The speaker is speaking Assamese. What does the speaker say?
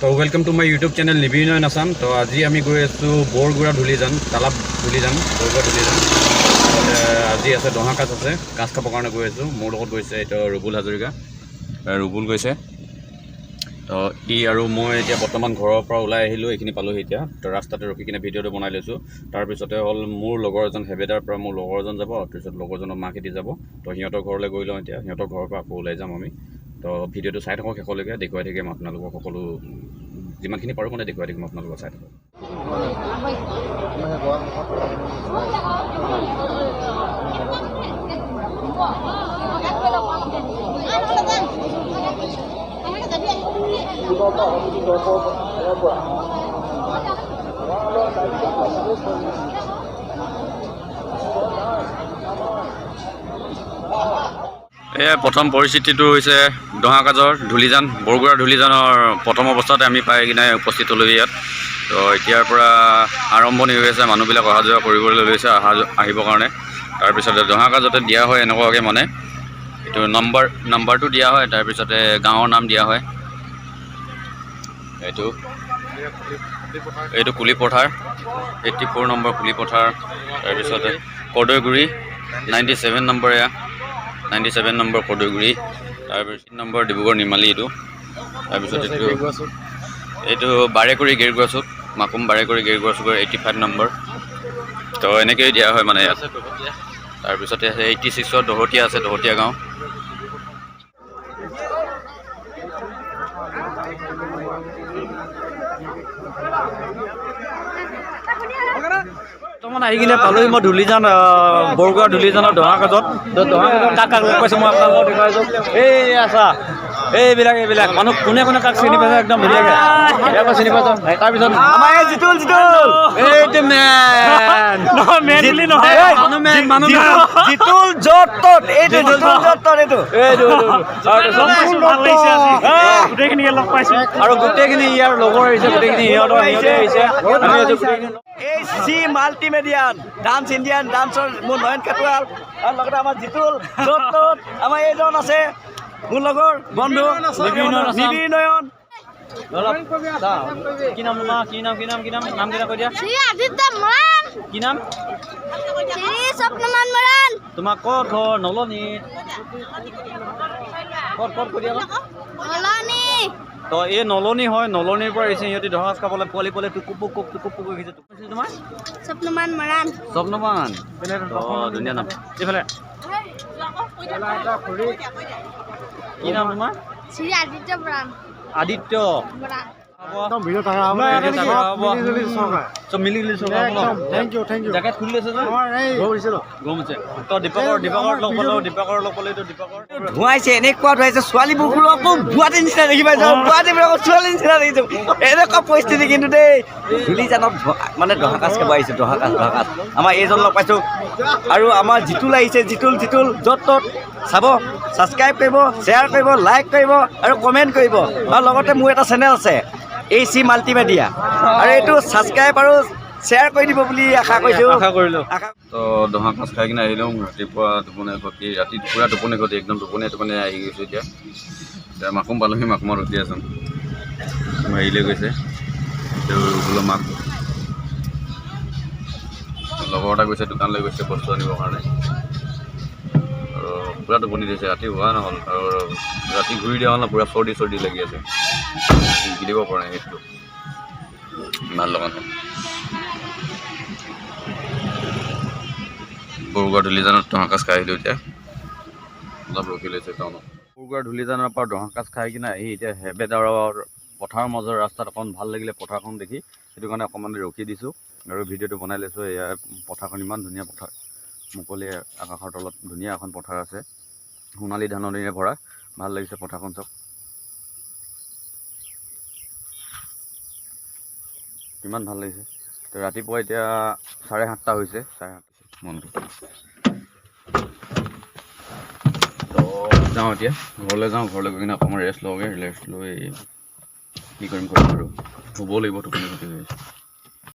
তো welcome to my YouTube channel নিবিনয়ন আসাম। তো আজি আমি গৈ আছোঁ বৰগুৰা ধূলিজান, তালাপ ধূলিজান, বৰগুৰা ধূলিজান। আজি আছে দহা কাজ আছে, কাজ খাবৰ কাৰণে গৈ আছোঁ। মোৰ লগত গৈছে এতিয়া ৰুবুল হাজৰিকা, ৰুবুল গৈছে। তো ই আৰু মই এতিয়া বৰ্তমান ঘৰৰ পৰা ওলাই আহিলোঁ, এইখিনি পালোহি এতিয়া। তো ৰাস্তাতে ৰখি কিনে ভিডিঅ'টো বনাই লৈছোঁ। তাৰপিছতে হ'ল মোৰ লগৰ এজন হেবেদাৰ পৰা মোৰ লগৰ এজন যাব, তাৰপিছত লগৰজনৰ মাকেদি যাব। তো সিহঁতৰ ঘৰলৈ গৈ লওঁ এতিয়া, সিহঁতৰ ঘৰৰ পৰা আকৌ ওলাই যাম আমি। তো ভিডিঅ'টো চাই থাকক শেষলৈকে, দেখুৱাই থাকিম আপোনালোকক সকলো যিমানখিনি পাৰোঁ মানে দেখুৱাই থাকিম আপোনালোকক, চাই থাকক। এয়া প্ৰথম পৰিস্থিতিটো হৈছে দহা কাজৰ ধূলিজান, বৰগুৰা ধূলিজানৰ প্ৰথম অৱস্থাতে আমি পাই কিনে উপস্থিত হ'লোহি ইয়াত। তো এতিয়াৰ পৰা আৰম্ভণি হৈ আছে, মানুহবিলাক অহা যোৱা কৰিবলৈ লৈছে আহিবৰ কাৰণে। তাৰপিছতে দহা কাজতে দিয়া হয় এনেকুৱাকৈ, মানে এইটো নাম্বাৰটো দিয়া হয়, তাৰপিছতে গাঁৱৰ নাম দিয়া হয়। এইটো কুলিপথাৰ 84 নম্বৰ কুলিপথাৰ। তাৰপিছতে কৰ্দৈগুৰি 97 নম্বৰ, এয়া 97 নম্বৰ কৰ্দৈগুৰি। তাৰপিছত নম্বৰ ডিব্ৰুগড় নিমালী এইটো। তাৰপিছত এইটো বাৰেকুৰি গেৰুগোৱা চুক, মাকুম বাৰেকুৰি গেৰুগোৱা চুকৰ 85 নম্বৰ। তো এনেকৈয়ে দিয়া হয় মানে ইয়াত। তাৰপিছতে 86ৰ দহতীয়া আছে, দহতীয়া গাঁও। বৰ্তমান আহি কিনে পালোহি মই ধূলিজান, বৰগুৰা ধূলিজানৰ দহা কাজত। দহা কাজত কাক কাক লগ পাইছোঁ মই আপোনালোকক দেখুৱাইছোঁ। এই আছা এইবিলাক মানুহ কোনে কোনে কাক চিনি পাইছে একদম ধুনীয়াকৈ, ইয়াৰ চিনি পাইছোঁ। তাৰপিছত আমাৰ এই জিতুল এইটো মেন বুলি নহয়, জিতুল য'ত ত'ত, এইটো জিতুল য'ত ত'ত, এইটো গোটেইখিনি লগ পাইছোঁ। আৰু গোটেইখিনি ইয়াৰ লগৰ আহিছে, গোটেইখিনি সিহঁতে আহিছে। এই চি মাল্টিমিডিয়ান ডান্স, ইণ্ডিয়ান ডান্সৰ মোৰ নয়ন কাটোৱাল, আৰু লগতে আমাৰ জিতুল য'ত ত'ত। আমাৰ এইজন আছে মোৰ লগৰ বন্ধু নিবিনয়ন। কি নাম তোমাৰ? কি নাম কেইটা কৈ দিয়া। কি নাম? তোমাৰ ক'ত ঘৰ? নলনি। ক'ত কৈ দিয়া। তো এই নলনি হয়, নলনিৰ পৰা আহিছে সিহঁতি দহা কাজ খাবলৈ। পোৱালি টুকুপুক গৈছে। তোমাৰ স্বপ্নমান ধুনীয়া নাম। এইফালে কি নাম তোমাৰ? আদিত্য। ধুৱাইছে, এনেকুৱা ধুৱাইছে, ছোৱালীবোৰকো বুঢ়াটি নিচিনা দেখি পাইছো, বুঢ়াটিবোৰকো ছোৱালী নিচিনা দেখিছো। এনেকুৱা পৰিস্থিতি কিন্তু দেই। ধূলিজানত মানে দহা কাজ খাব আহিছো, দহা কাজ। আমাৰ এইজন লগ পাইছো, আৰু আমাৰ জিতুল আহিছে, জিতুল য'ত ত'ত চাব, ছাবস্ক্ৰাইব কৰিব, শ্বেয়াৰ কৰিব, লাইক কৰিব আৰু কমেণ্ট কৰিব। আৰু লগতে মোৰ এটা চেনেল আছে AC মাল্টিমিডিয়া, আৰু এইটো ছাবস্ক্ৰাইব আৰু শ্বেয়াৰ কৰি দিব বুলি আশা কৰিলোঁ। তো দহা কাজ খাই কিনে আহিলোঁ। ৰাতিপুৱা টোপনি ক্ষতি, ৰাতি পূৰা টোপনি ক্ষতি, একদম টোপনি আহি গৈছোঁ এতিয়া মাকুম পালোহি, মাকুমত ৰখি আছোঁ। হেৰিলৈ গৈছে বোলো মাক, লগৰ এটা গৈছে দোকানলৈ গৈছে বস্তু আনিবৰ কাৰণে। আৰু পূৰা টোপনি দিছে, ৰাতি হোৱা নহ'ল, আৰু ৰাতি ঘূৰি দিয়া হ'ল ন, পূৰা চৰ্দি লাগি আছে, গিলিব পৰা নাই, সেইটো ভাল লগা নহয়। বৰগুৰা ধূলিজানত দহা কাজ খাই আহিলোঁ, এতিয়া অলপ ৰখি লৈছে টাউনত। বৰগুৰা ধূলিজানৰ পৰা দহা কাজ খাই কিনে আহি এতিয়া হেবেদাৰৰ পথাৰৰ মাজৰ ৰাস্তাত অকণ ভাল লাগিলে পথাৰখন দেখি, সেইটো কাৰণে অকণমান ৰখি দিছোঁ আৰু ভিডিঅ'টো বনাই লৈছোঁ। এয়া পথাৰখন ইমান ধুনীয়া পথাৰ, মুকলি আকাশৰ তলত ধুনীয়া এখন পথাৰ আছে, সোণালী ধাননিৰে ভৰা, ভাল লাগিছে পথাৰখন চাওক। কিমান ভাল লাগিছে। তো ৰাতিপুৱা এতিয়া 7:30 হৈছে, 7:30 মনটো। তো যাওঁ এতিয়া ঘৰলৈ গৈ কিনে অকণমান ৰেষ্ট লওঁগৈ, ৰেষ্ট লৈ কি কৰিম আৰু শুব লাগিব, টোপনি ক্ষতি হৈ আছে।